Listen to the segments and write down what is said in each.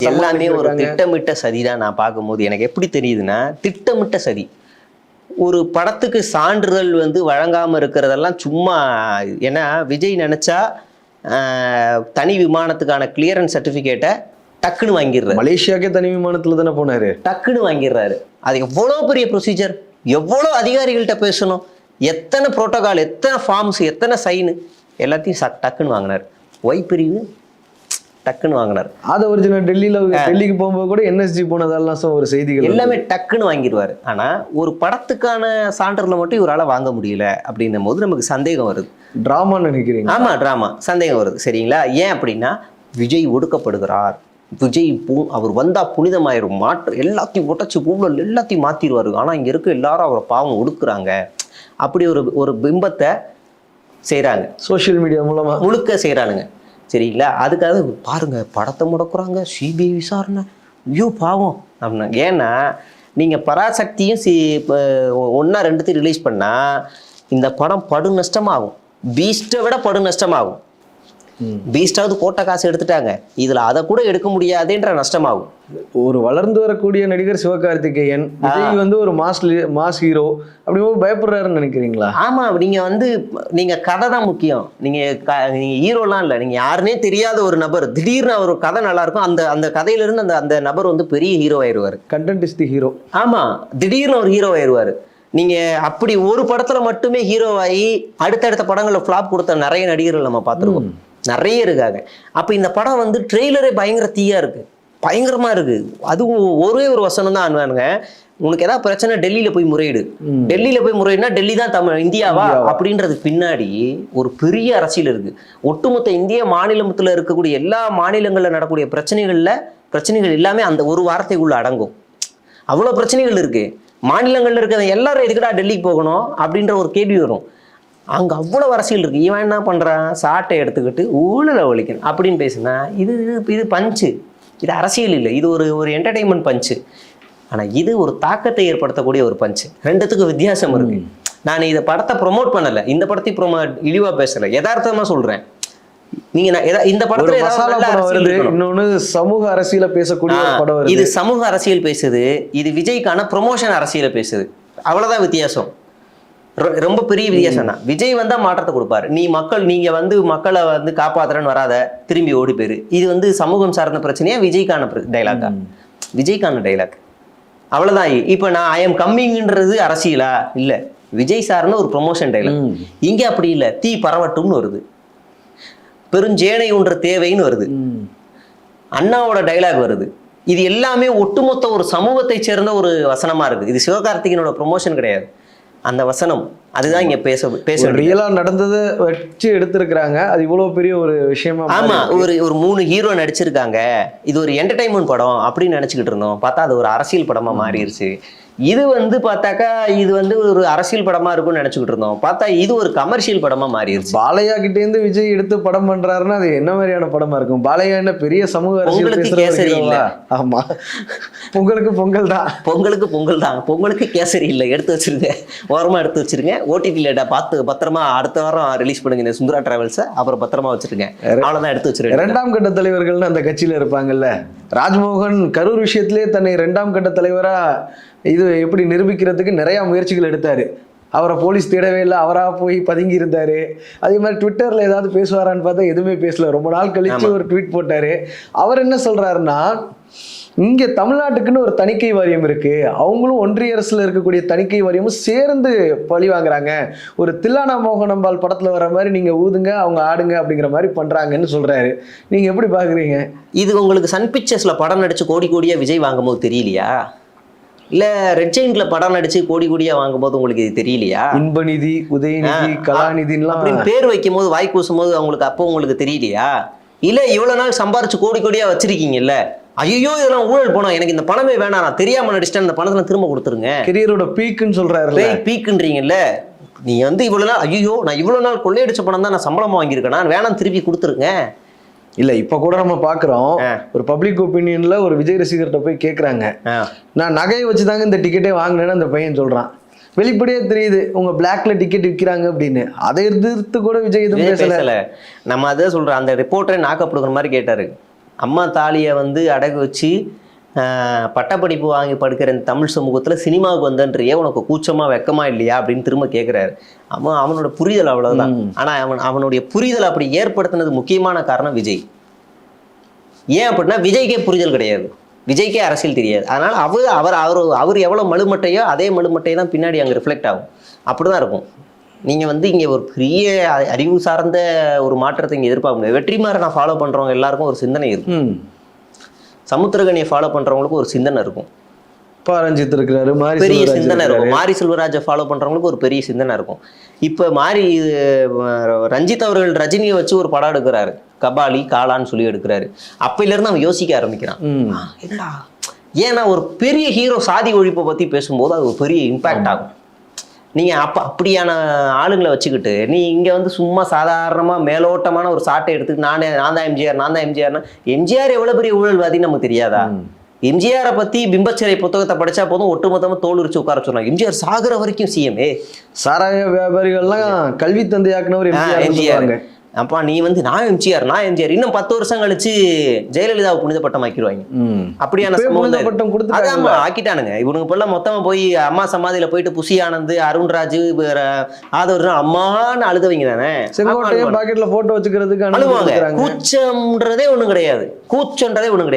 எல்லாமே ஒரு திட்டமிட்ட சதிதான். நான் பார்க்கும்போது எனக்கு எப்படி தெரியுதுன்னா, திட்டமிட்ட சதி. ஒரு படத்துக்கு சான்றிதழ் வழங்காம இருக்கிறதெல்லாம் சும்மா. ஏன்னா விஜய் நினைச்சா தனி விமானத்துக்கான கிளியரன்ஸ் சர்டிபிகேட்டை டக்குன்னு வாங்கிடுறாரு. மலேசியாக்கே தனி விமானத்துல தானே போனாரு, டக்குன்னு வாங்கிடுறாரு. அது எவ்வளோ பெரிய ப்ரொசீஜர், எவ்வளோ அதிகாரிகள்கிட்ட பேசணும், எத்தனை புரோட்டோகால், எத்தனை ஃபார்ம்ஸ், எத்தனை சைனு, எல்லாத்தையும் டக்குன்னு வாங்கினார். ஒய் பிரிவு டக்குன்னு வாங்கினார். அது ஒரிஜினல் டெல்லிக்கு போகும்போது கூட என்எஸ்ஜி போனதெல்லாம் ஒரு செய்திகள் எல்லாமே டக்குன்னு வாங்கிடுவார். ஆனால் ஒரு படத்துக்கான சான்றிதழ் மட்டும் இவரால் வாங்க முடியல அப்படின்னும் போது நமக்கு சந்தேகம் வருது. ட்ராமான்னு நினைக்கிறீங்க? ஆமாம், ட்ராமா. சந்தேகம் வருது. சரிங்களா? ஏன் அப்படின்னா விஜய் ஒடுக்கப்படுகிறார். விஜய் அவர் வந்தால் புனிதமாயிரும், எல்லாத்தையும் ஒட்டச்சு பூவில் எல்லாத்தையும் மாற்றிடுவார். ஆனால் இங்கே இருக்க எல்லாரும் அவரை பாவம் ஒடுக்குறாங்க. அப்படி ஒரு பிம்பத்தை செய்கிறாங்க, சோஷியல் மீடியா மூலமாக முழுக்க செய்கிறானுங்க. சரிங்களா? அதுக்காக பாருங்க, படத்தை முடக்குறாங்க, சிபிஐ விசாரணை, ஐயோ பாவம் அப்படின்னா. ஏன்னா நீங்கள் பராசக்தியும் ஒன்றா ரெண்டுத்தையும் ரிலீஸ் பண்ணால் இந்த படம் படு நஷ்டமாகும். பீஸ்ட்டை விட படு நஷ்டமாகும். பீஸ்டாவது கோட்டை காசு எடுத்துட்டாங்க, இதில் அதை கூட எடுக்க முடியாதுன்ற நஷ்டமாகும். ஒரு வளர்ந்து வரக்கூடிய நடிகர் சிவகார்த்திகேயன், விஜய் ஒரு மாஸ் ஹீரோ அப்படி பயப்படுறாருன்னு நினைக்கிறீங்களா? ஆமாம். நீங்கள் கதை தான் முக்கியம். நீங்கள் ஹீரோலாம் இல்லை, நீங்கள் யாருன்னே தெரியாத ஒரு நபர் திடீர்னு ஒரு கதை நல்லா இருக்கும், அந்த கதையிலிருந்து அந்த நபர் பெரிய ஹீரோ ஆயிடுவார். Content is the hero. ஆமாம், திடீர்னு ஒரு ஹீரோ ஆயிடுவார். நீங்கள் அப்படி ஒரு படத்தில் மட்டுமே ஹீரோவாகி அடுத்தடுத்த படங்களில் ஃப்ளாப் கொடுத்த நிறைய நடிகர்கள் நம்ம பார்த்துருக்கோம், நிறைய இருக்காங்க. அப்போ இந்த படம் ட்ரெய்லரே பயங்கர தீயா இருக்கு, பயங்கரமா இருக்கு. அதுவும் ஒரே ஒரு வசனம் தான் அனுவானுங்க, உனக்கு ஏதாவது பிரச்சனை டெல்லியில போய் முறையிடு. டெல்லியில போய் முறையிடுனா டெல்லி தான் இந்தியாவா அப்படின்றது பின்னாடி ஒரு பெரிய அரசியல் இருக்கு. ஒட்டுமொத்த இந்திய மாநிலத்துல இருக்கக்கூடிய எல்லா மாநிலங்கள்ல நடக்கக்கூடிய பிரச்சனைகள் எல்லாமே அந்த ஒரு வார்த்தைக்குள்ள அடங்கும். அவ்வளோ பிரச்சனைகள் இருக்கு. மாநிலங்கள்ல இருக்கிற எல்லாரும் எதுக்குடா டெல்லிக்கு போகணும் அப்படின்ற ஒரு கேள்வி வரும். அங்கே அவ்வளோ அரசியல் இருக்குது. இவன் என்ன பண்ணுறான், சாட்டை எடுத்துக்கிட்டு ஊழலை ஒழிக்கணும் அப்படின்னு பேசுனா இது பஞ்சு, இது அரசியல் இல்லை, இது ஒரு என்டர்டெயின்மெண்ட் பஞ்சு. ஆனால் இது ஒரு தாக்கத்தை ஏற்படுத்தக்கூடிய ஒரு பஞ்சு. ரெண்டுத்துக்கும் வித்தியாசம் இருக்குது. நான் இதை படத்தை ப்ரொமோட் பண்ணலை, இந்த படத்தை இழிவாக பேசலை, யதார்த்தமாக சொல்கிறேன். இந்த படத்துல இன்னொன்னு சமூக அரசியல பேசக்கூடிய படம், இது சமூக அரசியல் பேசுது, இது விஜய்க்கான ப்ரொமோஷன் அரசியலை பேசுது. அவ்வளோதான் வித்தியாசம். ரொம்ப பெரிய வித்தியாசம் தான். விஜய் வந்தா மாற்றத்தை கொடுப்பாரு. நீங்க மக்களை காப்பாத்துறன்னு வராத, திரும்பி ஓடி போயிரு. இது சமூகம் சார்ந்த பிரச்சனையா, விஜய்க்கான டைலாக்கா? விஜய்க்கான டைலாக். அவ்வளவுதான். இப்ப நான் ஐ எம் கம்மிங்ன்றது அரசியலா? இல்ல, விஜய் சார்ந்த ஒரு ப்ரொமோஷன் டைலாக். இங்க அப்படி இல்ல, தீ பரவட்டும்னு வருது, பெருஞ்சேனை ஒன்ற தேவைன்னு வருது, அண்ணாவோட டைலாக் வருது. இது எல்லாமே ஒட்டுமொத்த ஒரு சமூகத்தை சேர்ந்த ஒரு வசனமா இருக்கு. இது சிவகார்த்திகேயனோட ப்ரொமோஷன் கிடையாது. அந்த வசனம் அதுதான் இங்க பேச ரியலா நடந்ததை வச்சு எடுத்திருக்கிறாங்க. அது இவ்வளவு பெரிய ஒரு விஷயமா. ஆமா, ஒரு 3 ஹீரோ நடிச்சிருக்காங்க, இது ஒரு என்டர்டைன்மெண்ட் படம் அப்படின்னு நினைச்சுக்கிட்டு இருந்தோம். பார்த்தா அது ஒரு அரசியல் படமா மாறிடுச்சு. இது பார்த்தாக்கா இது ஒரு அரசியல் படமா இருக்கும்னு நினைச்சுக்கிட்டு இருந்தோம். பார்த்தா இது ஒரு கமர்ஷியல் படமா மாறிடுச்சு. பாலையா கிட்டே இருந்து விஜய் எடுத்து படம் பண்றாருன்னா அது என்ன மாதிரியான படமா இருக்கும்? பாலையா என்ன பெரிய சமூக அரசியல் கேசரி இல்ல? ஆமா, பொங்கலுக்கு பொங்கல் தான். பொங்கலுக்கு கேசரி இல்லை, எடுத்து வச்சிருங்க, ஓரமா எடுத்து வச்சிருங்க. ஓடிடில பார்த்து பத்திரமா அடுத்த வாரம் ரிலீஸ் பண்ணுங்க இந்த சுந்தரா டிராவல்ஸை, அப்புறம் பத்திரமா வச்சிருங்க. அவ்வளவுதான், எடுத்து வச்சிருங்க. 2ஆம் கட்ட தலைவர்கள்னு அந்த கட்சியில இருப்பாங்கல்ல. ராஜ்மோகன் கரூர் விஷயத்திலே தன்னை 2ஆம் கட்ட தலைவரா இது எப்படி நிரூபிக்கிறதுக்கு நிறைய முயற்சிகள் எடுத்தாரு. அவரை போலீஸ் தேடவே இல்லை, அவராக போய் பதுங்கி இருந்தாரு. அதே மாதிரி ட்விட்டர்ல ஏதாவது பேசுவாரான்னு பார்த்தா எதுவுமே பேசல. ரொம்ப நாள் கழிச்சு ஒரு ட்வீட் போட்டாரு. அவர் என்ன சொல்றாருன்னா, இங்க தமிழ்நாட்டுக்குன்னு ஒரு தணிக்கை வாரியம் இருக்கு, அவங்களும் ஒன்றிய அரசுல இருக்கக்கூடிய தணிக்கை வாரியமும் சேர்ந்து பழி வாங்குறாங்க. ஒரு தில்லானா மோகனம்பால் படத்துல வர மாதிரி நீங்க ஊதுங்க, அவங்க ஆடுங்க அப்படிங்கிற மாதிரி பண்றாங்கன்னு சொல்றாரு. நீங்க எப்படி பாக்குறீங்க? இது உங்களுக்கு சன் பிக்சர்ஸ்ல படம் நடிச்சு கோடியா விஜய் வாங்கும் போது தெரியலையா? இல்ல ரெட் ஜெயின்ட்ல படம் நடிச்சு கோடியா வாங்கும் போது உங்களுக்கு இது தெரியலையா? இன்பநிதி, உதயநிதி, கலாநிதிலாம் அப்படின்னு பேர் வைக்கும் போது, வாய் கூசும் போது உங்களுக்கு தெரியலையா? இல்ல இவ்வளவு நாள் சம்பாரிச்சு கோடியா வச்சிருக்கீங்கல்ல, ஐயோ இதெல்லாம் ஊழல் போனோம், எனக்கு இந்த பணமே வேணாம், நான் தெரியாம நடிச்சிட்டேன், இந்த பணத்தை திரும்ப கொடுத்துருங்க. கெரியரோட பீக்குன்னு சொல்றாரு. பீக்குன்றீங்கல்ல, நீ இவ்வளவு நாள், ஐயோ நான் இவ்வளவு நாள் கொள்ளையடிச்ச பணம் தான் நான் சம்பளமா வாங்கியிருக்கேன், நான் வேணாம் திருப்பி கொடுத்துருங்க. இல்ல இப்ப கூட நம்ம பாக்குறோம், ஒரு பப்ளிக் ஒப்பீனியன்ல ஒரு விஜய் ரசிகர்கிட்ட போய் கேக்குறாங்க, நான் நகையை வச்சுதாங்க இந்த டிக்கெட்டே வாங்கினேன்னு அந்த பையன் சொல்றான். வெளிப்படையே தெரியுது உங்க பிளாக்ல டிக்கெட் விற்கிறாங்க அப்படின்னு. அதை எதிர்த்து கூட விஜய் எதுவும் பேசல. நம்ம அதான் சொல்றோம், அந்த ரிப்போர்ட்டரை நாக்கப்படுகிற மாதிரி கேட்டாரு. அம்மா தாலியை வந்து அடகு வச்சு பட்டப்படிப்பு வாங்கி படுக்கிற இந்த தமிழ் சமூகத்தில் சினிமாவுக்கு வந்தன்றியே உனக்கு கூச்சமா வெக்கமா இல்லையா அப்படின்னு திரும்ப கேட்குறாரு. அவனோட புரிதல் அவ்வளவுதான். ஆனால் அவனுடைய புரிதல் அப்படி ஏற்படுத்தினது முக்கியமான காரணம் விஜய். ஏன் அப்படின்னா விஜய்க்கே புரிதல் கிடையாது, விஜய்க்கே அரசியல் தெரியாது. அதனால் அவர் எவ்வளோ மழுமட்டையோ அதே மழுமட்டையை தான் பின்னாடி அங்கே ரிஃப்ளெக்ட் ஆகும். அப்படி தான் இருக்கும். நீங்கள் வந்து இங்கே ஒரு பெரிய அறிவு சார்ந்த ஒரு மாற்றத்தை இங்கே எதிர்பார்க்க முடியாது. வெற்றிமாறனை நான் ஃபாலோ பண்ணுறவங்க எல்லாருக்கும் ஒரு சிந்தனை இருக்கும். சமுத்திரகனியை ஃபாலோ பண்ணுறவங்களுக்கு ஒரு சிந்தனை இருக்கும். ரஞ்சித் இருக்கிறாரு, பெரிய சிந்தனை இருக்கும். மாரி செல்வராஜை ஃபாலோ பண்ணுறவங்களுக்கு ஒரு பெரிய சிந்தனை இருக்கும். இப்போ ரஞ்சித் அவர்கள் ரஜினியை வச்சு ஒரு படம் எடுக்கிறாரு, கபாலி காலான்னு சொல்லி எடுக்கிறாரு. அப்பையிலேருந்து அவன் யோசிக்க ஆரம்பிக்கிறான், என்னடா. ஏன்னா ஒரு பெரிய ஹீரோ சாதி ஒழிப்பை பற்றி பேசும்போது அது ஒரு பெரிய இம்பேக்ட் ஆகும். நீங்கள் அப்படியான ஆளுங்களை வச்சுக்கிட்டு நீ இங்கே வந்து சும்மா சாதாரணமாக மேலோட்டமான ஒரு சாட்டை எடுத்துக்கிட்டு நான் தான் எம்ஜிஆர்னா எம்ஜிஆர் எவ்வளோ பெரிய ஊழல்வாதின்னு நமக்கு தெரியாதா? எம்ஜிஆரை பற்றி பிம்பச்சிறை புத்தகத்தை படித்தா போதும் ஒட்டுமொத்தமாக தோல் உரிச்சு உட்கார சொன்னாங்க. எம்ஜிஆர் சாகுற வரைக்கும் சிஎம். சாராய வியாபாரிகள்லாம் கல்வி தந்தையாக்குனவர் எம்ஜிஆர். அப்பா நீ வந்து நான் எம்ஜிஆர் இன்னும் 10 வருஷம் கழிச்சு ஜெயலலிதாவை புனித பட்டம் ஆக்கிடுவாங்க. அப்படியான பட்டம் ஆக்கிட்டானுங்க இவனுங்க. இப்பெல்லாம் மொத்தமா போய் அம்மா சமாதியில போயிட்டு புசி ஆனந்த், அருண்ராஜ், ஆதவர் அம்மான்னு அழுதவங்க தானே. பாக்கெட்ல போட்டோ வச்சுக்கிறதுக்கு அழுவாங்க. கூச்சம்ன்றதே ஒண்ணும் கிடையாது,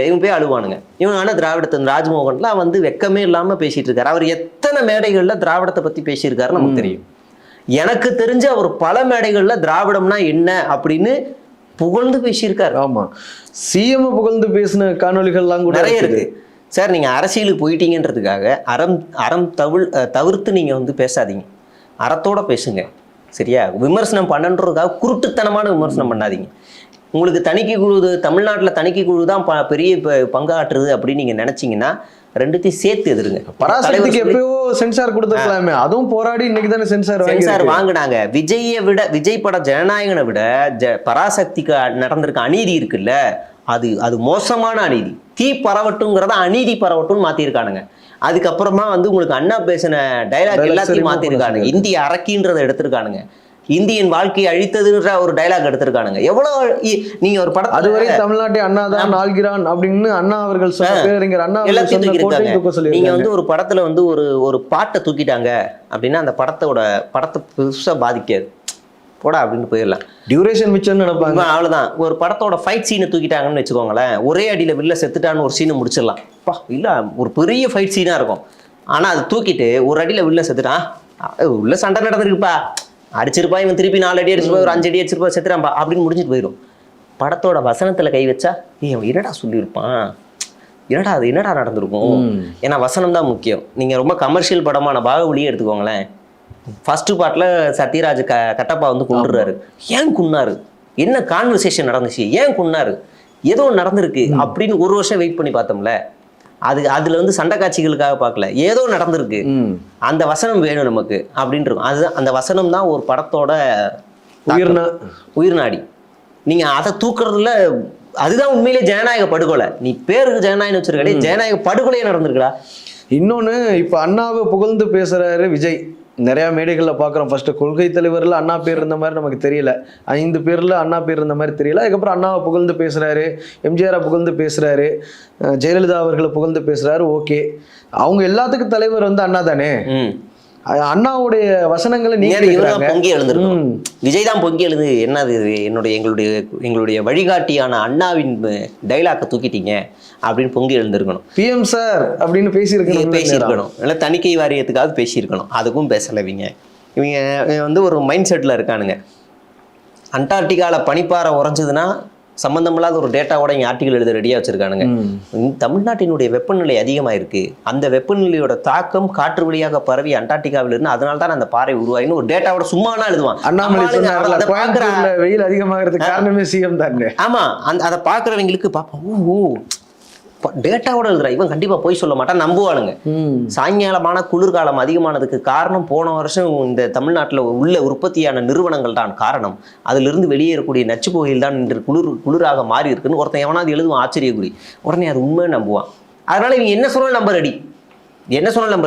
இவங்க போய் அழுவானுங்க. இவங்க ஆனா திராவிடத்தின் ராஜ்மோகன்லாம் வந்து வெக்கமே இல்லாம பேசிட்டு இருக்காரு. அவர் எத்தனை மேடைகள்ல திராவிடத்தை பத்தி பேசியிருக்காரு நமக்கு தெரியும். எனக்கு தெரிஞ்ச அவர் பல மேடைகள்ல திராவிடம்னா என்ன அப்படின்னு புகழ்ந்து பேசியிருக்காரு. ஆமா, சிஎம் புகழ்ந்து பேசின காணொலிகள்லாம் கூட நிறைய இருக்கு. சார் நீங்க அரசியலுக்கு போயிட்டீங்கன்றதுக்காக அறம் தவிர்த்து நீங்க வந்து பேசாதீங்க, அறத்தோட பேசுங்க, சரியா? விமர்சனம் பண்ணன்றதுக்காக குருட்டுத்தனமான விமர்சனம் பண்ணாதீங்க. உங்களுக்கு தணிக்கை குழு, தமிழ்நாட்டில் தணிக்கை குழு தான் பெரிய பங்காற்றுது அப்படின்னு நீங்க நினைச்சீங்கன்னா ரெண்டுத்தையும் சேர்த்து எதிருங்க. பராசக்திக்கு எப்பயோ சென்சார் கொடுத்துருக்கலாமே, அதுவும் போராடி இன்னைக்கு தானே சென்சார் வாங்கினாங்க. விஜய் பட ஜனநாயகனை விட பராசக்திக்கு நடந்திருக்க அநீதி இருக்குல்ல, அது மோசமான அநீதி. தீ பரவட்டுங்கிறத அநீதி பரவட்டும்னு மாத்திருக்கானுங்க. அதுக்கப்புறமா வந்து உங்களுக்கு அண்ணா பேசின டைலாக் எல்லாத்தையும் மாத்திருக்கானுங்க. இந்திய அரக்கின்றதை எடுத்திருக்கானுங்க. இந்தியன் வாழ்க்கையை அழித்ததுன்ற ஒரு டைலாக் எடுத்திருக்கானுங்க. எவ்வளவு நீங்க ஒரு படம் அதுவரை தமிழ்நாட்டை அண்ணாதான் ஆள்கிறான் அப்படின்னு அண்ணா அவர்கள் பேரறிஞர் அண்ணா எல்லாத்தையும் தூக்கிட்டாங்க. நீங்க வந்து ஒரு படத்துல வந்து ஒரு பாட்டை தூக்கிட்டாங்க அப்படின்னா அந்த படத்தை பெருசா பாதிக்காது, போடா அப்படின்னு போயிடலாம். டியூரேஷன் மிச்சம்னு நினைப்பாங்க, அவ்வளவுதான். ஒரு படத்தோட ஃபைட் சீனை தூக்கிட்டாங்கன்னு வச்சுக்கோங்களேன், ஒரே அடியில வில்ல செத்துட்டான்னு ஒரு சீனை முடிச்சிடலாம். இல்ல ஒரு பெரிய ஃபைட் சீனா இருக்கும். ஆனா அது தூக்கிட்டு ஒரு அடியில வில்ல செத்துட்டான், உள்ள சண்டை நடந்திருக்குப்பா, அடிச்சிருப்பா, இவன் திருப்பி 4 அடி அடிச்சிருப்பா, ஒரு 5 அடி அடிச்சிருப்பா, செத்துறான்பா அப்படின்னு முடிஞ்சிட்டு போயிடும். படத்தோட வசனத்துல கை வச்சா அவன் என்னடா சொல்லியிருப்பான், என்னடா நடந்திருக்கும். ஏன்னா வசனம் தான் முக்கியம். நீங்க ரொம்ப கமர்ஷியல் படமான பாகுபலியே எடுத்துக்கோங்களேன். ஃபர்ஸ்ட் பார்ட்ல சத்யராஜ் கட்டப்பா வந்து கொண்டுறாரு. ஏன் கொன்னாரு, என்ன கான்வர்சேஷன் நடந்துச்சு, ஏன் கொன்னாரு, ஏதோ நடந்திருக்கு அப்படின்னு 1 வருஷம் வெயிட் பண்ணி பார்த்தோம்ல. அதுல வந்து சண்டை காட்சிகளுக்காக பார்க்கல, ஏதோ நடந்திருக்கு, அந்த வசனம் வேணும் நமக்கு அப்படின்னு இருக்கும். அதுதான் அந்த வசனம் தான் ஒரு படத்தோட உயிர்நாடி. நீங்க அதை தூக்குறதுல அதுதான் உண்மையிலே ஜனநாயக படுகொலை. நீ பேருக்கு ஜனநாயகம் வச்சிருக்கே, ஜனநாயக படுகொலையே நடந்திருக்கா. இன்னொன்னு, இப்ப அண்ணாவை புகழ்ந்து பேசுறாரு விஜய். நிறைய மேடைகள்ல பாக்குறோம். ஃபர்ஸ்ட் கொள்கை தலைவர்ல அண்ணா பேர் இருந்த மாதிரி நமக்கு தெரியல, 5 பேர்ல அண்ணா பேர் இருந்த மாதிரி தெரியல. அதுக்கப்புறம் அண்ணாவை புகழ்ந்து பேசுறாரு, எம்ஜிஆரை புகழ்ந்து பேசுறாரு, ஜெயலலிதா அவர்களை புகழ்ந்து பேசுறாரு. ஓகே, அவங்க எல்லாத்துக்கும் தலைவர் வந்து அண்ணா தானே. அண்ணாவுடைய வசனங்களை பொங்கி எழுந்திருக்கும். விஜய் தான் பொங்கி எழுது, என்னது எங்களுடைய வழிகாட்டியான அண்ணாவின் டைலாக்கை தூக்கிட்டீங்க அப்படின்னு பொங்கி எழுந்திருக்கணும். பிஎம் சார் அப்படின்னு பேசியிருக்கணும். இல்லை தணிக்கை வாரியத்துக்காவது பேசியிருக்கணும். அதுக்கும் பேசலைவிங்க. இவங்க வந்து ஒரு மைண்ட் செட்டில் இருக்கானுங்க. அண்டார்டிகாவில் பனிப்பாறை உறைஞ்சதுன்னா சம்பந்தமில்லாத ஒரு டேட்டாவோட இங்கே ஆர்டிகல் எழுத ரெடியாக வச்சிருக்கானுங்க. தமிழ்நாட்டினுடைய வெப்பநிலை அதிகமாக இருக்கு, அந்த வெப்பநிலையோட தாக்கம் காற்று வழியாக பரவி அண்டார்டிகாவில் இருந்து அதனால தான் அந்த பாறை உருவாயின்னு ஒரு டேட்டாவோட சும்மானா எழுதுவான். வெயில் அதிகமாகிறதுக்கு காரணமே சிஎம் தான். ஆமா, அதை பார்க்குறவங்களுக்கு பார்ப்போம், ஓ டேட்டாவோட எழுதுறா, இவன் கண்டிப்பா போய் சொல்ல மாட்டான், நம்புவானுங்க. சாயங்காலமான குளிர்காலம் அதிகமானதுக்கு காரணம் போன வருஷம் இந்த தமிழ்நாட்டில் உள்ள உற்பத்தியான நிறுவனங்கள் தான் காரணம், அதிலிருந்து வெளியேறக்கூடிய நச்சு புகையில் தான் இன்று குளிராக மாறி இருக்குன்னு ஒருத்தன் எவனாவது எழுதுவான், ஆச்சரியக்குறி. உடனே அது உண்மைன்னு நம்புவான். அதனால இவங்க என்ன சொன்னாலும் நம்ப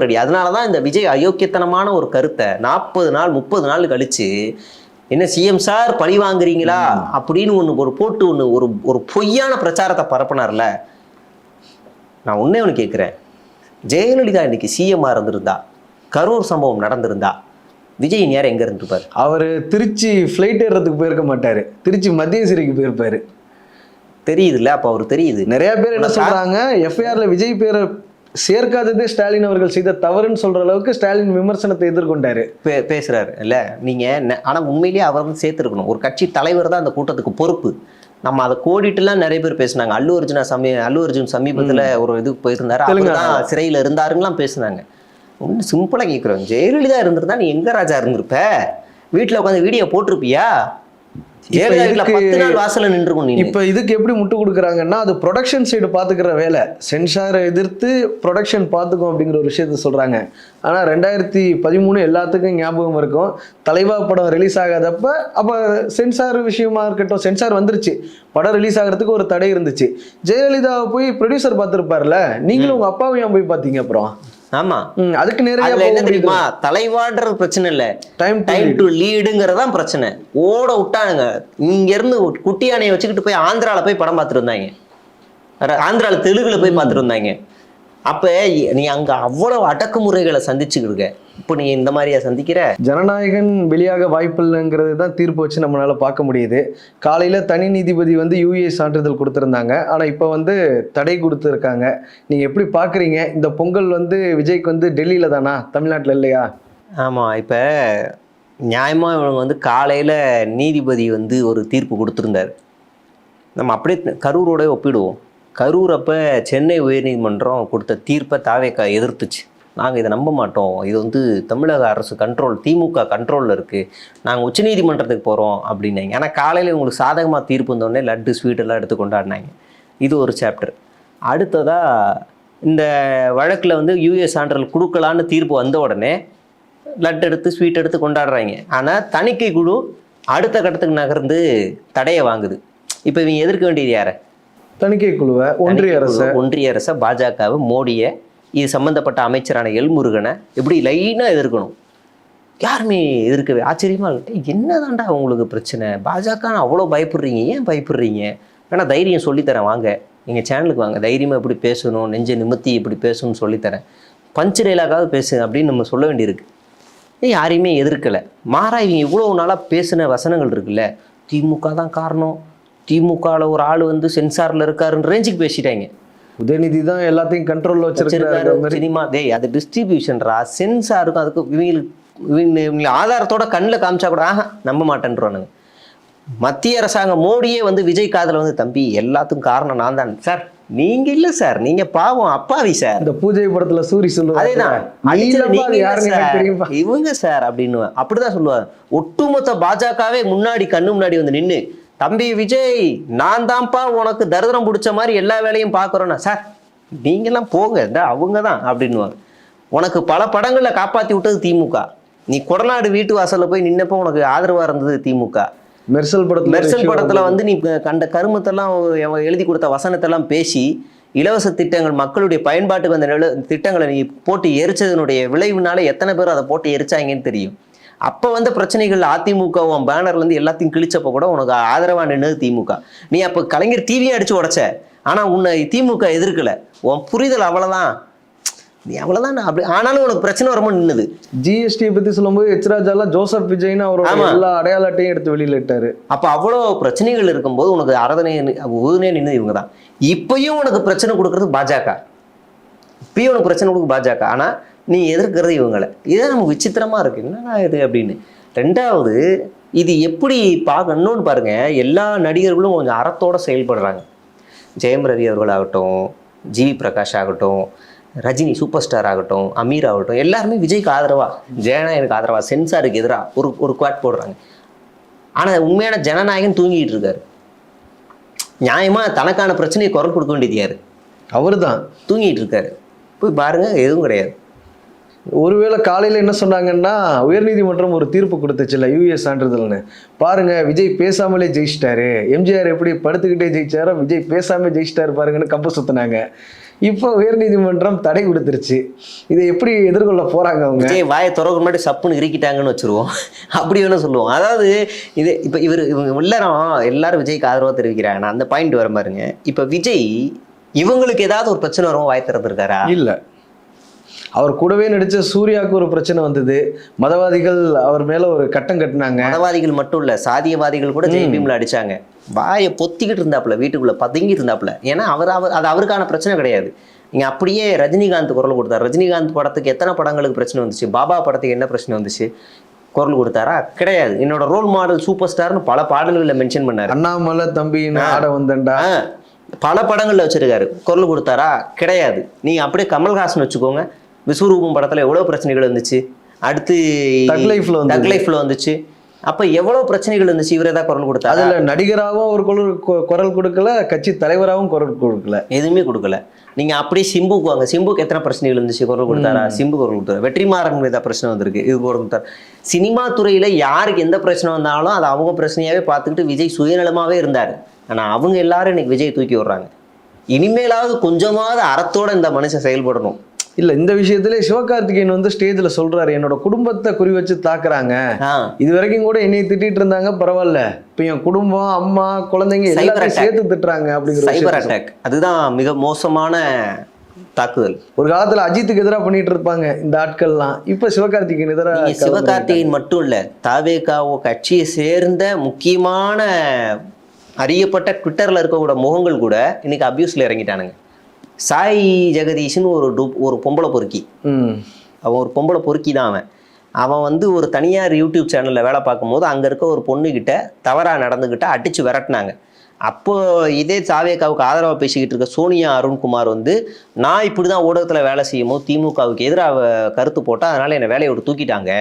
ரெடி. அதனாலதான் இந்த விஜய் அயோக்கியத்தனமான ஒரு கருத்தை 40 நாள் 30 நாள் கழிச்சு என்ன சிஎம் சார் பழி வாங்குறீங்களா அப்படின்னு ஒரு பொய்யான பிரச்சாரத்தை பரப்புனார்ல. நான் ஒண்ணு கேட்குறேன், ஜெயலலிதா இன்னைக்கு சிஎம்மா இருந்திருந்தா, கரூர் சம்பவம் நடந்திருந்தா, விஜய் நேரம் எங்க இருந்திருப்பார்? அவர் திருச்சி ஃப்ளைட் ஏறதுக்கு போயிருக்க மாட்டாரு, திருச்சி மத்திய சிறைக்கு போயிருப்பாரு. தெரியுதுல்ல, அப்ப அவர் தெரியுது. நிறைய பேர் என்ன சொல்றாங்க, எஃப்ஐஆர்ல விஜய் பேரை சேர்க்காததே ஸ்டாலின் அவர்கள் செய்த தவறுன்னு சொல்ற அளவுக்கு ஸ்டாலின் விமர்சனத்தை எதிர்கொண்டாரு, பேசுறாரு இல்ல நீங்க. ஆனா உண்மையிலேயே அவர் வந்து சேர்த்திருக்கணும். ஒரு கட்சி தலைவர் தான் அந்த கூட்டத்துக்கு பொறுப்பு. நம்ம அதை கோடிட்டுலாம் நிறைய பேர் பேசினாங்க. அல்லு அர்ஜுன் சமீபத்துல ஒரு இதுக்கு போயிருந்தாரு, அவர்தான் சிறையில இருந்தாருங்கலாம் பேசினாங்க. ஒண்ணு சிம்பிளா கேட்கிறோம், ஜெயலலிதா இருந்திருந்தா நீ எங்க ராஜா இருந்திருப்ப? வீட்டுல உட்காந்து வீடியோ போட்டிருப்பியா? இப்ப இதுக்கு எப்படி முட்டு கொடுக்குறாங்கன்னா, அது ப்ரொடக்ஷன் சைடு பாத்துக்கிற வேலை, சென்சாரை எதிர்த்து ப்ரொடக்ஷன் பாத்துக்கும் அப்படிங்கிற ஒரு விஷயத்த சொல்றாங்க. ஆனா 2013 எல்லாத்துக்கும் ஞாபகம் இருக்கும், தலைவா படம் ரிலீஸ் ஆகாதப்ப அப்ப சென்சார் விஷயமா இருக்கட்டும், சென்சார் வந்துருச்சு, படம் ரிலீஸ் ஆகிறதுக்கு ஒரு தடை இருந்துச்சு. ஜெயலலிதாவை போய் ப்ரொடியூசர் பார்த்துருப்பார்ல, நீங்களும் உங்க அப்பாவும் ஏன் போய் பார்த்தீங்க? அப்புறம் ஆமா, அதுக்கு நிறைய என்ன தெரியுமா, தலைவாடுறது பிரச்சனை இல்ல, டைம் டு லீடுங்கிறதான் பிரச்சனை. ஓட விட்டானுங்க. இங்க இருந்து குட்டி யானையை வச்சுக்கிட்டு போய் ஆந்திரால போய் படம் பார்த்துட்டு இருந்தாங்க, ஆந்திரால தெலுங்குல போய் பார்த்துட்டு இருந்தாங்க. அப்ப நீ அங்க அவ்வளவு அடக்குமுறைகளை சந்திச்சுக்கிட்டு இருக்க, இப்போ நீ இந்த மாதிரியா சந்திக்கிற? ஜனநாயகன் வெளியாக வாய்ப்பில்லைங்கிறது தான் தீர்ப்பு வச்சு நம்மளால பார்க்க முடியுது. காலையில தனி நீதிபதி வந்து யூஏ சான்றிதழ் கொடுத்துருந்தாங்க, ஆனா இப்போ வந்து தடை கொடுத்துருக்காங்க. நீங்க எப்படி பாக்குறீங்க? இந்த பொங்கல் வந்து விஜய்க்கு வந்து டெல்லியில தானா, தமிழ்நாட்டில் இல்லையா? ஆமா, இப்ப நியாயமா இவங்க வந்து காலையில நீதிபதி வந்து ஒரு தீர்ப்பு கொடுத்துருந்தாரு. நம்ம அப்படியே கரூரோட ஒப்பிடுவோம். கரூர் அப்போ சென்னை உயர்நீதிமன்றம் கொடுத்த தீர்ப்பை தாவேக்கா எதிர்த்துச்சு. நாங்கள் இதை நம்ப மாட்டோம், இது வந்து தமிழக அரசு கண்ட்ரோல், திமுக கண்ட்ரோலில் இருக்குது, நாங்கள் உச்சநீதிமன்றத்துக்கு போகிறோம் அப்படின்னாங்க. ஆனால் காலையில் உங்களுக்கு சாதகமாக தீர்ப்பு வந்தோடனே லட்டு ஸ்வீட் எல்லாம் எடுத்து கொண்டாடினாங்க. இது ஒரு சாப்டர். அடுத்ததாக இந்த வழக்கில் வந்து யூஎஸ் சான்றிதழ் கொடுக்கலான்னு தீர்ப்பு வந்த உடனே லட்டு எடுத்து ஸ்வீட் எடுத்து கொண்டாடுறாங்க. ஆனால் தணிக்கை குழு அடுத்த கட்டத்துக்கு நகர்ந்து தடையை வாங்குது. இப்போ இவங்க எதிர்க்க வேண்டியது யாரை? தணிக்கை குழுவை, ஒன்றிய அரசை, பாஜகவை, மோடியை, இது சம்பந்தப்பட்ட அமைச்சரான எல்முருகனை எப்படி லைனாக எதிர்க்கணும். யாருமே எதிர்க்கவே ஆச்சரியமா இருக்கு. என்னதான்டா உங்களுக்கு பிரச்சனை? பாஜக அவ்வளோ பயப்படுறீங்க, ஏன் பயப்படுறீங்க? வேணா தைரியம் சொல்லித்தரேன், வாங்க எங்கள் சேனலுக்கு வாங்க, தைரியமாக எப்படி பேசணும், நெஞ்ச நிமித்தி எப்படி பேசணும்னு சொல்லித்தரேன், பஞ்சு டைலாக்காவது பேசு அப்படின்னு நம்ம சொல்ல வேண்டியிருக்கு. யாரையுமே எதிர்க்கலை. மாறா இவங்க இவ்வளோ நாளாக பேசின வசனங்கள் இருக்குல்ல, திமுக தான் காரணம், திமுகவில் ஒரு ஆள் வந்து சென்சாரில் இருக்காருன்னு ரேஞ்சுக்கு பேசிட்டாங்க. உதயநிதி தான் எல்லாத்தையும் கண்ட்ரோலில் வச்சிருக்காரு. சினிமா அது டிஸ்ட்ரிபியூஷன்ரா, சென்சாருக்கும் அதுக்கு இவங்களுக்கு ஆதாரத்தோட கண்ணில் காமிச்சா கூட நம்ப மாட்டேன்றானுங்க. மத்திய அரசாங்கம் மோடியே வந்து விஜய் காதில் வந்து, தம்பி எல்லாத்துக்கும் காரணம் நான் தான் சார். நீங்க இல்ல சார், நீங்க பாவம் அப்பாவி சார். இந்த பூஜை படத்துல சூரி சொல்லுவாங்க, அதேதான் இவங்க சார் அப்படின்னு அப்படிதான் சொல்லுவாங்க. ஒட்டுமொத்த பாஜகவே முன்னாடி கண்ணு முன்னாடி வந்து நின்று, தம்பி விஜய் நான் தான்ப்பா உனக்கு தரித்திரம் பிடிச்ச மாதிரி எல்லா வேலையும் பார்க்குறோன்னா, சார் நீங்கெல்லாம் போங்க, அவங்க தான் அப்படின்னுவாங்க. உனக்கு பல படங்களை காப்பாற்றி விட்டது திமுக. நீ கொடநாடு வீட்டு வாசலில் போய் நின்னப்போ உனக்கு ஆதரவாக இருந்தது திமுக. மெர்சல் படத்துல வந்து நீ கண்ட கருமத்தெல்லாம் எழுதி கொடுத்த வசனத்தெல்லாம் பேசி, இலவச திட்டங்கள் மக்களுடைய பயன்பாட்டுக்கு வந்த திட்டங்களை நீ போட்டு எரிச்சதனுடைய விளைவுனால எத்தனை பேர் அதை போட்டு எரிச்சாங்கன்னு தெரியும். அப்போ வந்த பிரச்சனைகள் அதிமுக பேனர்ல இருந்து எல்லாத்தையும் கிழிச்சப்போ கூட உனக்கு ஆதரவா நின்னது திமுக. நீ அப்போ கலைஞர் டிவியும் அடிச்சு உடைச்ச, ஆனா உன்னை திமுக எதிர்க்கல. உன் புரிதல் அவ்வளவுதான், நீ அவ்வளவுதான். அப்படி ஆனாலும் உனக்கு பிரச்சனை வரும்போது நின்னுது. ஜிஎஸ்டியை பத்தி சொல்லும்போது எச்ராஜாலாம் ஜோசப் விஜய்னு அவரோட எல்லா அடையாளத்தையும் எடுத்து வெளியில இட்டாரு. அப்ப அவ்வளவு பிரச்சனைகள் இருக்கும்போது உனக்கு உறுதுணையா நின்று இவங்க தான். இப்பயும் உனக்கு பிரச்சனை கொடுக்கறது பாஜக, இப்பயும் உனக்கு பிரச்சனை கொடுக்க பாஜக, ஆனா நீ எதிர்க்கிறது இவங்களை. இதே நமக்கு விசித்திரமா இருக்கு, என்னன்னா இது அப்படின்னு. ரெண்டாவது, இது எப்படி பார்க்கணும்னு பாருங்க, எல்லா நடிகர்களும் கொஞ்சம் அறத்தோட செயல்படுறாங்க. ஜெயம் ரவி அவர்களாகட்டும், ஜிவி பிரகாஷ் ஆகட்டும், ரஜினி சூப்பர் ஸ்டார் ஆகட்டும், அமீர் ஆகட்டும், எல்லாருமே விஜய்க்கு ஆதரவா, ஜனநாயகனுக்கு ஆதரவா, சென்சாருக்கு எதிராக ஒரு குவாட் போடுறாங்க. ஆனால் உண்மையான ஜனநாயகன் தூங்கிட்டு இருக்காரு. நியாயமா தனக்கான பிரச்சனையை குரல் கொடுக்க வேண்டியது யாரு? அவரு தான் தூங்கிட்டு இருக்காரு. போய் பாருங்க, எதுவும் கிடையாது. ஒருவேளை காலையில் என்ன சொன்னாங்கன்னா, உயர்நீதிமன்றம் ஒரு தீர்ப்பு கொடுத்துச்சுல்ல யூஎஸ் சான்றிதழ்னு, பாருங்க விஜய் பேசாமலே ஜெயிச்சிட்டாரு, எம்ஜிஆர் எப்படி படுத்துக்கிட்டே ஜெயிச்சாரோ விஜய் பேசாம ஜெயிச்சிட்டாரு பாருங்கன்னு கம்பு சுத்தினாங்க. இப்போ உயர்நீதிமன்றம் தடை கொடுத்துருச்சு. இதை எப்படி எதிர்கொள்ள போறாங்க அவங்க? விஜய் வாயை திறக்க முன்னாடி சப்புன்னு இறுக்கிட்டாங்கன்னு வச்சிருவோம். அப்படி வேணும் சொல்லுவோம். அதாவது இது இப்போ இவங்க எல்லாரும் விஜய்க்கு ஆதரவாக தெரிவிக்கிறாங்க. நான் அந்த பாயிண்ட் வர பாருங்க. இப்போ விஜய் இவங்களுக்கு ஏதாவது ஒரு பிரச்சனை வரும் வாய் திறந்துருக்காரா? இல்ல. அவர் கூடவே நடிச்ச சூர்யாவுக்கு ஒரு பிரச்சனை வந்தது. மதவாதிகள் அவர் மேல ஒரு கட்டம் கட்டினாங்க. மதவாதிகள் மட்டும் இல்ல, சாதியவாதிகள் கூட ஜெய்பீம்ல அடிச்சாங்க. வாயை பொத்திக்கிட்டு இருந்தாப்புல, வீட்டுக்குள்ள பதுங்கி இருந்தாப்புல. ஏன்னா அது அவருக்கான பிரச்சனை கிடையாது. நீங்க அப்படியே ரஜினிகாந்த் குரல் கொடுத்தாரு. ரஜினிகாந்த் படத்துக்கு எத்தனை படங்களுக்கு பிரச்சனை வந்துச்சு? பாபா படத்துக்கு என்ன பிரச்சனை வந்துச்சு? குரல் கொடுத்தாரா? கிடையாது. என்னோட ரோல் மாடல் சூப்பர் ஸ்டார்னு பல பாடல்களில் மென்ஷன் பண்ணாரு. அண்ணாமலை தம்பின்னு ஆட வந்தண்டா பல படங்கள்ல வச்சிருக்காரு. குரல் கொடுத்தாரா? கிடையாது. நீங்க அப்படியே கமல்ஹாசன் வச்சுக்கோங்க. விஸ்வரூபம் படத்துல எவ்வளவு பிரச்சனைகள் இருந்துச்சு. அடுத்து தக் லைஃப்ல வந்துச்சு. அப்ப எவ்வளவு பிரச்சனைகள் இருந்துச்சு. இவர் ஏதாவது குரல் கொடுத்தாரு? அதுல நடிகராகவும் ஒரு குரல் கொடுக்கல, கட்சி தலைவராகவும் குரல் கொடுக்கல, எதுவுமே கொடுக்கல. நீங்க அப்படியே சிம்புக்கு வாங்க. சிம்புக்கு எத்தனை பிரச்சனைகள் இருந்துச்சு? குரல் கொடுத்தாரா? சிம்பு குரல் கொடுத்தாரு. வெற்றிமாறன் ஏதாவது பிரச்சனை வந்திருக்கு, இது குரல் கொடுத்தாரு. சினிமா துறையில யாருக்கு எந்த பிரச்சனை வந்தாலும் அதை அவங்க பிரச்சனையாவே பார்த்துக்கிட்டு விஜய் சுயநலமாவே இருந்தாரு. ஆனா அவங்க எல்லாரும் இன்னைக்கு விஜய் தூக்கி விடுறாங்க. இனிமேலாவது கொஞ்சமாவது அறத்தோட இந்த மனுஷன் செயல்படணும். இல்ல, இந்த விஷயத்திலே சிவகார்த்திகேயன் வந்து ஸ்டேஜ்ல சொல்றாரு, என்னோட குடும்பத்தை குறி வச்சு தாக்குறாங்க. இது வரைக்கும் கூட என்னை திட்டிட்டு இருந்தாங்க, பரவாயில்ல, இப்ப என் குடும்பம், அம்மா, குழந்தைங்க எல்லாத்தையும் சேர்த்து திட்டுறாங்க அப்படிங்கிற சைபர் அட்டாக். அதுதான் மிக மோசமான தாக்குதல். ஒரு காலத்துல அஜித்துக்கு எதிராக பண்ணிட்டு இருப்பாங்க இந்த ஆட்கள்லாம். இப்ப சிவகார்த்திகேயன் எதிராக. சிவகார்த்திகேயன் மட்டும் இல்ல, தாவேகாவோ கட்சியை சேர்ந்த முக்கியமான அறியப்பட்ட ட்விட்டர்ல இருக்கக்கூட முகங்கள் கூட இன்னைக்கு அபியூஸ்ல இறங்கிட்டானுங்க. சாய் ஜெகதீஷ்னு ஒரு பொம்பளை பொறுக்கி. அவன் ஒரு பொம்பளை பொறுக்கி தான். அவன் வந்து ஒரு தனியார் யூடியூப் சேனல்ல வேலை பார்க்கும்போது அங்க இருக்க ஒரு பொண்ணுகிட்ட தவறா நடந்துகிட்ட அடிச்சு விரட்டினாங்க. அப்போ இதே தாவேகாவுக்கு ஆதரவாக பேசிக்கிட்டு இருக்க சோனியா அருண்குமார் வந்து, நான் இப்படிதான் ஊடகத்துல வேலை செய்யும்போது திமுகவுக்கு எதிராக கருத்து போட்டா, அதனால என்னை வேலையை விட்டு தூக்கிட்டாங்க.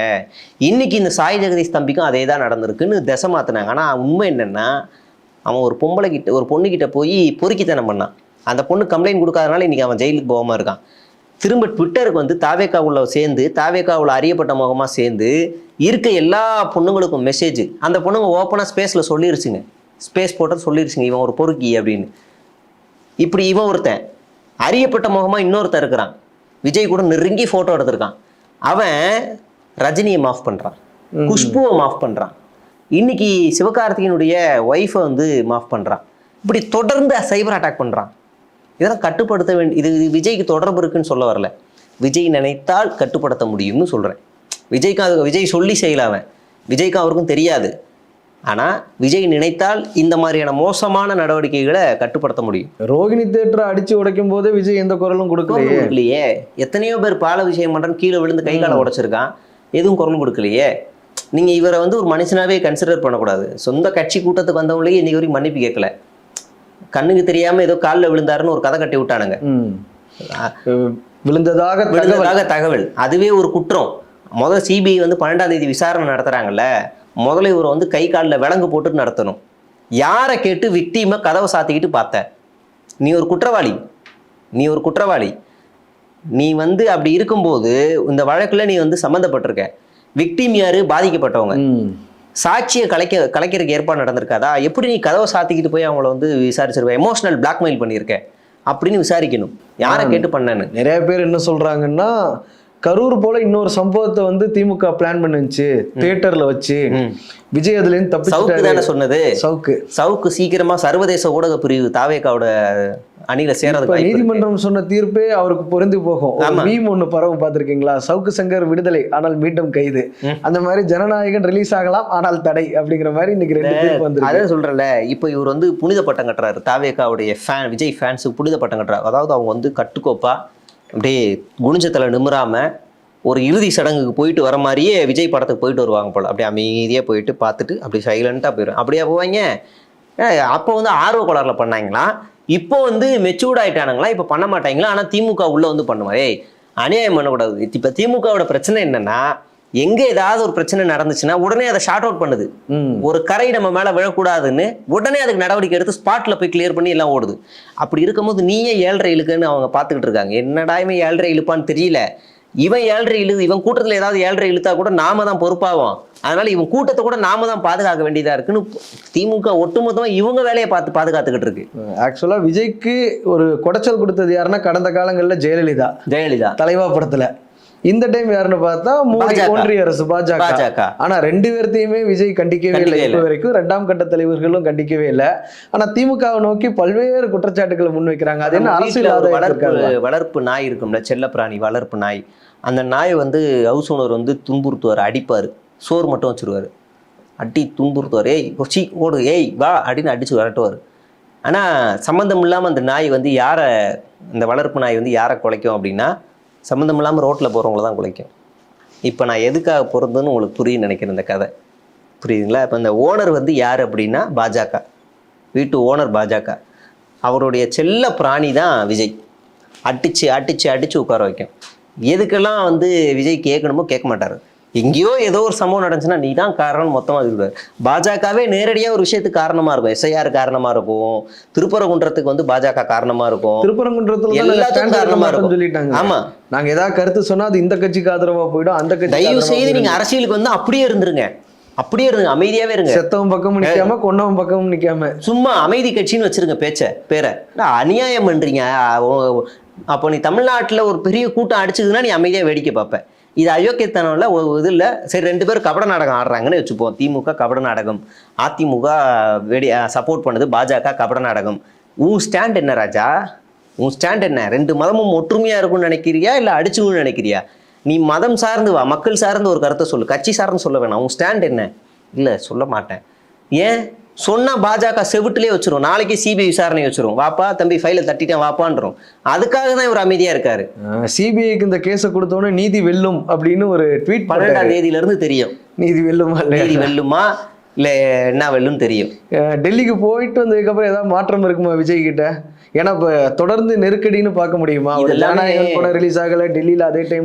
இன்னைக்கு இந்த சாய் ஜெகதீஷ் தம்பிக்கும் அதே தான் நடந்திருக்குன்னு திசை மாத்தினாங்க. ஆனா உண்மை என்னன்னா, அவன் ஒரு பொண்ணுகிட்ட போய் பொறுக்கித்தனம் பண்ணான். அந்த பொண்ணு கம்ப்ளைண்ட் கொடுக்காதனால இன்னைக்கு அவன் ஜெயிலுக்கு போகாம இருக்கான். திரும்ப ட்விட்டருக்கு வந்து தாவேகாவுல சேர்ந்து, தாவேகாவுல அறியப்பட்ட முகமா சேர்ந்து இருக்க எல்லா பொண்ணுங்களுக்கும் மெசேஜ் அந்த பொண்ணுங்க ஓப்பனா ஸ்பேஸ்ல சொல்லிருச்சுங்க. ஸ்பேஸ் போட்டு சொல்லிருச்சுங்க, இவன் ஒரு பொறுக்கி அப்படின்னு. இப்படி இவன் ஒருத்தன் அறியப்பட்ட முகமா இன்னொருத்தன் இருக்கிறான். விஜய் கூட நெருங்கி போட்டோ எடுத்திருக்கான். அவன் ரஜினியை மாஃப் பண்றான், குஷ்புவை மாஃப் பண்றான், இன்னைக்கு சிவகார்த்திகேயனுடைய ஒய்ஃபை வந்து மாஃப் பண்றான். இப்படி தொடர்ந்து சைபர் அட்டாக் பண்றான். இதெல்லாம் கட்டுப்படுத்த இது விஜய்க்கு தொடர்பு இருக்குன்னு சொல்ல வரல. விஜய் நினைத்தால் கட்டுப்படுத்த முடியும்னு சொல்றேன். விஜய் சொல்லி செய்யலாம, விஜய்க்கு அவருக்கும் தெரியாது. ஆனா விஜய் நினைத்தால் இந்த மாதிரியான மோசமான நடவடிக்கைகளை கட்டுப்படுத்த முடியும். ரோகிணி தியேட்டரை அடிச்சு உடைக்கும் போதே விஜய் எந்த குரலும் கொடுக்கலையே. எத்தனையோ பேர் பால விஷயம் பண்றேன்னு கீழே விழுந்து கை காலை உடைச்சிருக்கான், எதுவும் குரல் கொடுக்கலையே. நீங்க இவரை வந்து ஒரு மனுஷனாவே கன்சிடர் பண்ணக்கூடாது. சொந்த கட்சி கூட்டத்துக்கு வந்தவங்களே இன்னைக்கு வரைக்கும் மன்னிப்பு கேட்கல. கண்ணுக்கு தெரியாம ஏதோ காலில் விழுந்தாருன்னு ஒரு கதை கட்டி விட்டானுங்க. விழுந்ததாக தகவல், அதுவே ஒரு குற்றம். முதல் சிபிஐ வந்து 12ஆம் தேதி விசாரணை நடத்துறாங்கல்ல, முதல்ல இவர் வந்து கை காலில் விலங்கு போட்டு நடத்தணும். யாரை கேட்டு விக்டிமை கதவை சாத்திக்கிட்டு பார்த்த? நீ ஒரு குற்றவாளி. நீ வந்து அப்படி இருக்கும்போது இந்த வழக்குல நீ வந்து சம்மந்தப்பட்டிருக்க. விக்டிம் யாரு? பாதிக்கப்பட்டவங்க. சாட்சியை கலைக்கிறதுக்கு ஏற்பாடு நடந்திருக்காதா? எப்படி நீ கதவை சாத்திக்கிட்டு போய் அவங்கள வந்து விசாரிச்சிருக்க? எமோஷனல் பிளாக்மெயில் பண்ணியிருக்க அப்படின்னு விசாரிக்கணும். யாரை கேட்டு பண்ணேன்னு. நிறைய பேர் என்ன சொல்றாங்கன்னா, கரூர் போல இன்னொரு சம்பவத்தை வந்து திமுக பிளான் பண்ணுச்சு தியேட்டர்ல வச்சு. விஜய் அதுல இருந்து தப்பிச்சு சொன்னது. சவுக்கு சீக்கிரமா சர்வதேச ஊடக பிரிவு தாவேகாவோட அணியில சேரது. நீதிமன்றம் சொன்ன தீர்ப்பே அவருக்கு பொருந்து போகும். மீம் ஒண்ணு பரவும் பார்த்திருக்கீங்களா? சவுக்கு சங்கர் விடுதலை ஆனால் மீண்டும் கைது. அந்த மாதிரி ஜனநாயகன் ரிலீஸ் ஆகலாம் ஆனால் தடை அப்படிங்கிற மாதிரி இன்னைக்கு 2 தீர்ப்பு வந்து. அதான் சொல்றல, இப்போ இவர் வந்து புனித பட்டம் கட்டுறாரு. தாவேகாவுடைய விஜய் ஃபேன்ஸுக்கு புனித பட்டம் கட்டுறாரு. அதாவது அவங்க வந்து கட்டுக்கோப்பா அப்படியே குனிஞ்சத்தில் நிமிராம ஒரு இறுதி சடங்குக்கு போயிட்டு வர மாதிரியே விஜய் படத்துக்கு போயிட்டு வருவாங்க போல. அப்படியே அமைதியாக போயிட்டு பார்த்துட்டு அப்படி சைலண்டாக போயிடும். அப்படியே போவாங்க. அப்போ வந்து ஆர்வ கோளாறுல பண்ணாங்களாம், இப்போ வந்து மெச்சூர்ட் ஆயிட்டானுங்களா, இப்போ பண்ண மாட்டாங்களா. ஆனால் திமுக உள்ள வந்து பண்ணுவாரே, அநியாயம் பண்ணக்கூடாது. இப்போ திமுகவோட பிரச்சனை என்னன்னா, எங்க ஏதாவது ஒரு பிரச்சனை நடந்துச்சுன்னா உடனே அதை ஷார்ட் அவுட் பண்ணுது. ஒரு கரை நம்ம மேல விழக்கூடாதுன்னு உடனே அதுக்கு நடவடிக்கை எடுத்து ஸ்பாட்ல போய் கிளியர் பண்ணி எல்லாம் ஓடுது. அப்படி இருக்கும்போது நீயே 7.5 இழுக்குன்னு அவங்க பார்த்துக்கிட்டு இருக்காங்க. என்னடா இவன் 7.5 இழுப்பான்னு தெரியல. இவன் 7.5 இழுது, இவன் கூட்டத்துல ஏதாவது 7.5 இழுத்தா கூட நாம தான் பொறுப்பாகும். அதனால இவன் கூட்டத்தை கூட நாம தான் பாதுகாக்க வேண்டியதா இருக்குன்னு திமுக ஒட்டுமொத்தமா இவங்க வேலையை பார்த்து பாதுகாத்துக்கிட்டு இருக்கு. ஆக்சுவலா விஜய்க்கு ஒரு குடைச்சல் கொடுத்தது யாருன்னா கடந்த காலங்கள்ல ஜெயலலிதா தலைவா படத்துல. இந்த டைம் யாருன்னு பார்த்தா மோடி ஒன்றிய அரசு பாஜக. ஆனா ரெண்டு பேர்த்தையுமே விஜய் கண்டிக்கவே இல்லை. இப்ப வரைக்கும் 2ஆம் கட்ட தலைவர்களும் கண்டிக்கவே இல்லை. ஆனா திமுகவை நோக்கி பல்வேறு குற்றச்சாட்டுகளை முன்வைக்கிறாங்க. அது என்ன அரசியல் வளர்ப்பு நாய் இருக்கும்ல, செல்ல பிராணி வளர்ப்பு நாய். அந்த நாய் வந்து ஹவுஸ் ஓனர் வந்து துன்புறுத்துவார், அடிப்பார், சோறு மட்டும் வச்சிருவாரு, அடி துன்புறுத்துவார். ஏய் கொச்சி ஓடு, ஏய் வா அப்படின்னு அடிச்சு விரட்டுவார். ஆனால் சம்மந்தம் இல்லாமல் அந்த நாய் வந்து யாரை, இந்த வளர்ப்பு நாய் வந்து யாரை குலைக்கும் அப்படின்னா சம்மந்தம் இல்லாமல் ரோட்டில் போகிறவங்கள தான் குலைக்கும். இப்போ நான் எதுக்காக பிறந்ததுன்னு உங்களுக்கு புரியுன்னு நினைக்கிறேன் இந்த கதை, புரியுதுங்களா? இப்போ இந்த ஓனர் வந்து யார் அப்படின்னா பாஜக, வீட்டு ஓனர் பாஜக. அவருடைய செல்ல பிராணி தான் விஜய். அடிச்சு உட்கார வைக்கும். எதுக்கெல்லாம் வந்து விஜய் கேட்கணுமோ கேட்க மாட்டார். எங்கேயோ ஏதோ ஒரு சம்பவம் நடந்துச்சுன்னா நீ தான் காரணம் மொத்தமாக சொல்லுவார். பாஜகவே நேரடியாக ஒரு விஷயத்துக்கு காரணமாக இருக்கும். SIR காரணமாக இருக்கும், திருப்பரங்குன்றத்துக்கு வந்து பாஜக காரணமாக இருக்கும், திருப்பரங்குன்றத்துல எல்லாத்துக்கும் காரணமாக இருக்கும் சொல்லிட்டாங்க. ஆமா, நாங்க ஏதாவது கருத்து சொன்னா அது இந்த கட்சிக்கு ஆதரவா போயிடும், அந்த கட்சி. தயவு செய்து நீங்க அரசியலுக்கு வந்து அப்படியே இருந்துருங்க, அமைதியாவே இருங்க. செத்தவன் பக்கமும் நிக்காம கொன்னவன் பக்கமும் நிக்காம சும்மா அமைதி கட்சின்னு வச்சிருங்க பேரை. அநியாயம் பண்றீங்க. அப்போ நீ தமிழ்நாட்டில் ஒரு பெரிய கூட்டம் அடிச்சதுன்னா நீ அமைதியாக வேடிக்கை பார்ப்ப. இது அயோக்கியத்தனம்ல இது இல்லை. சரி, 2 பேரும் கபட நாடகம் ஆடுறாங்கன்னு வச்சுப்போம். திமுக கபட நாடகம், அதிமுக சப்போர்ட் பண்ணுது, பாஜக கபட நாடகம். உன் ஸ்டாண்ட் என்ன ராஜா? உன் ஸ்டாண்ட் என்ன? 2 மதமும் ஒற்றுமையா இருக்கும்னு நினைக்கிறியா இல்லை அடிச்சுன்னு நினைக்கிறியா? நீ மதம் சார்ந்து வா, மக்கள் சார்ந்து ஒரு கருத்தை சொல்லு, கட்சி சார்ந்து சொல்ல வேணாம். உன் ஸ்டாண்ட் என்ன? இல்லை சொல்ல மாட்டேன். ஏன் சொன்னா பாஜக செவிட்டுலேயே வச்சிரும், நாளைக்கு CBI விசாரணை வச்சிரும். வாப்பா தம்பி ஃபைலை தட்டிட்டேன் வாப்பான்றோம். அதுக்காக தான் இவர் அமைதியா இருக்காரு. CBIக்கு இந்த கேஸை கொடுத்தோன்னே நீதி வெல்லும் அப்படின்னு ஒரு ட்வீட் 12ஆம் தேதியில இருந்து தெரியும். நீதி வெல்லுமா இல்ல என்ன வெல்லும் தெரியும். டெல்லிக்கு போயிட்டு வந்ததுக்கப்புறம் ஏதாவது மாற்றம் இருக்குமா விஜய் கிட்ட? ஏன்னா இப்ப தொடர்ந்து நெருக்கடின்னு பார்க்க முடியுமா? ஒரு ஜனநாயகம் கூட ரிலீஸ் ஆகல, டெல்லியில அதே டைம்ல